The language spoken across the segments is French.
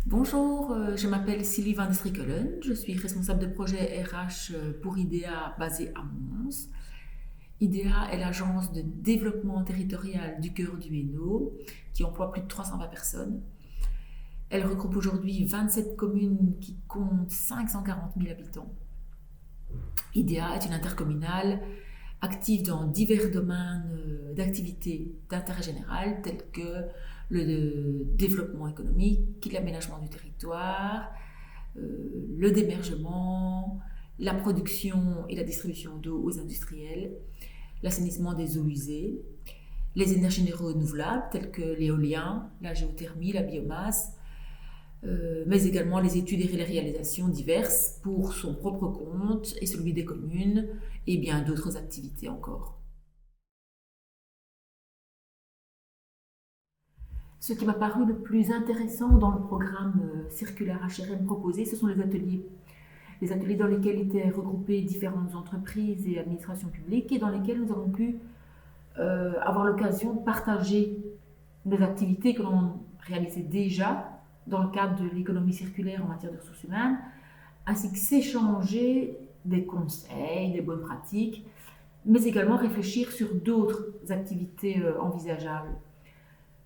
Bonjour, je m'appelle Sylvie Van Strikkelen, je suis responsable de projet RH pour IDEA basée à Mons. IDEA est l'agence de développement territorial du cœur du Hainaut qui emploie plus de 320 personnes. Elle regroupe aujourd'hui 27 communes qui comptent 540 000 habitants. IDEA est une intercommunale active dans divers domaines d'activités d'intérêt général tels que le développement économique, l'aménagement du territoire, le démergement, la production et la distribution d'eau aux industriels, l'assainissement des eaux usées, les énergies renouvelables telles que l'éolien, la géothermie, la biomasse, mais également les études et les réalisations diverses pour son propre compte et celui des communes et bien d'autres activités encore. Ce qui m'a paru le plus intéressant dans le programme circulaire HRM proposé, ce sont les ateliers. Les ateliers dans lesquels étaient regroupées différentes entreprises et administrations publiques et dans lesquels nous avons pu avoir l'occasion de partager les activités que l'on réalisait déjà dans le cadre de l'économie circulaire en matière de ressources humaines, ainsi que s'échanger des conseils, des bonnes pratiques, mais également réfléchir sur d'autres activités envisageables.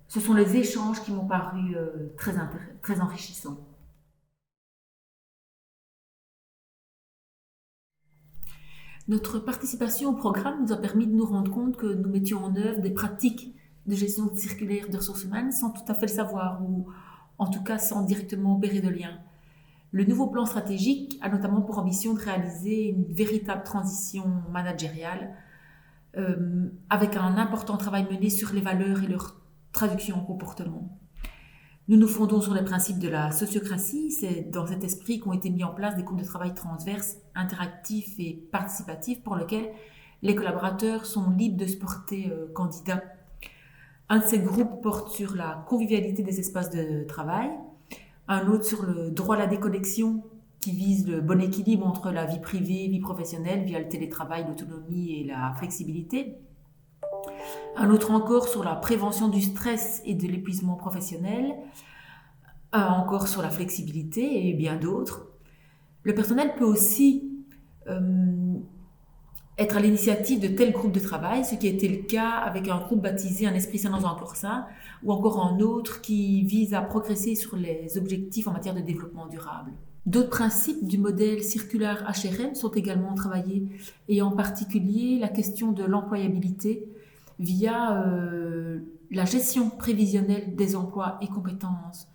Ce sont les échanges qui m'ont paru très enrichissants. Notre participation au programme nous a permis de nous rendre compte que nous mettions en œuvre des pratiques de gestion circulaire de ressources humaines sans tout à fait le savoir, ou en tout cas sans directement opérer de lien. Le nouveau plan stratégique a notamment pour ambition de réaliser une véritable transition managériale avec un important travail mené sur les valeurs et leur traduction en comportement. Nous nous fondons sur les principes de la sociocratie. C'est dans cet esprit qu'ont été mis en place des groupes de travail transverses, interactifs et participatifs pour lesquels les collaborateurs sont libres de se porter candidats. Un de ces groupes porte sur la convivialité des espaces de travail, un autre sur le droit à la déconnexion qui vise le bon équilibre entre la vie privée et vie professionnelle via le télétravail, l'autonomie et la flexibilité. Un autre encore sur la prévention du stress et de l'épuisement professionnel, un encore sur la flexibilité et bien d'autres. Le personnel peut aussi être à l'initiative de tels groupes de travail, ce qui a été le cas avec un groupe baptisé Un esprit sain dans un corps sain, ou encore un autre qui vise à progresser sur les objectifs en matière de développement durable. D'autres principes du modèle circulaire HRM sont également travaillés, et en particulier la question de l'employabilité via la gestion prévisionnelle des emplois et compétences,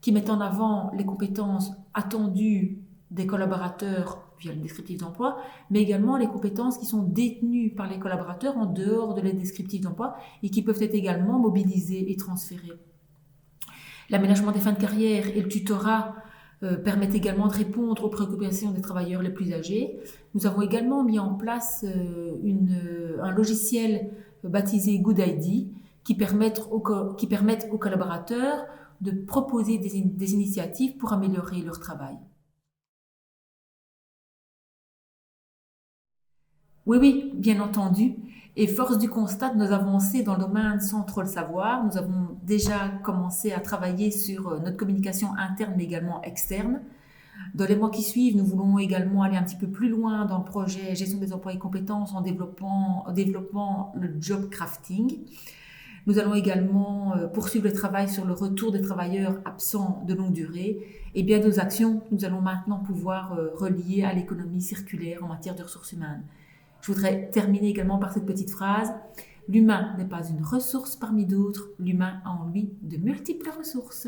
qui met en avant les compétences attendues des collaborateurs via le descriptif d'emploi, mais également les compétences qui sont détenues par les collaborateurs en dehors de les descriptifs d'emploi et qui peuvent être également mobilisées et transférées. L'aménagement des fins de carrière et le tutorat permettent également de répondre aux préoccupations des travailleurs les plus âgés. Nous avons également mis en place un logiciel baptisé Good ID qui permettent aux collaborateurs de proposer des initiatives pour améliorer leur travail. Oui, bien entendu. Et force du constat de nos avancées dans le domaine sans trop le savoir, nous avons déjà commencé à travailler sur notre communication interne mais également externe. Dans les mois qui suivent, nous voulons également aller un petit peu plus loin dans le projet gestion des emplois et compétences en développant le job crafting. Nous allons également poursuivre le travail sur le retour des travailleurs absents de longue durée et bien d'autres actions que nous allons maintenant pouvoir relier à l'économie circulaire en matière de ressources humaines. Je voudrais terminer également par cette petite phrase. L'humain n'est pas une ressource parmi d'autres, l'humain a en lui de multiples ressources.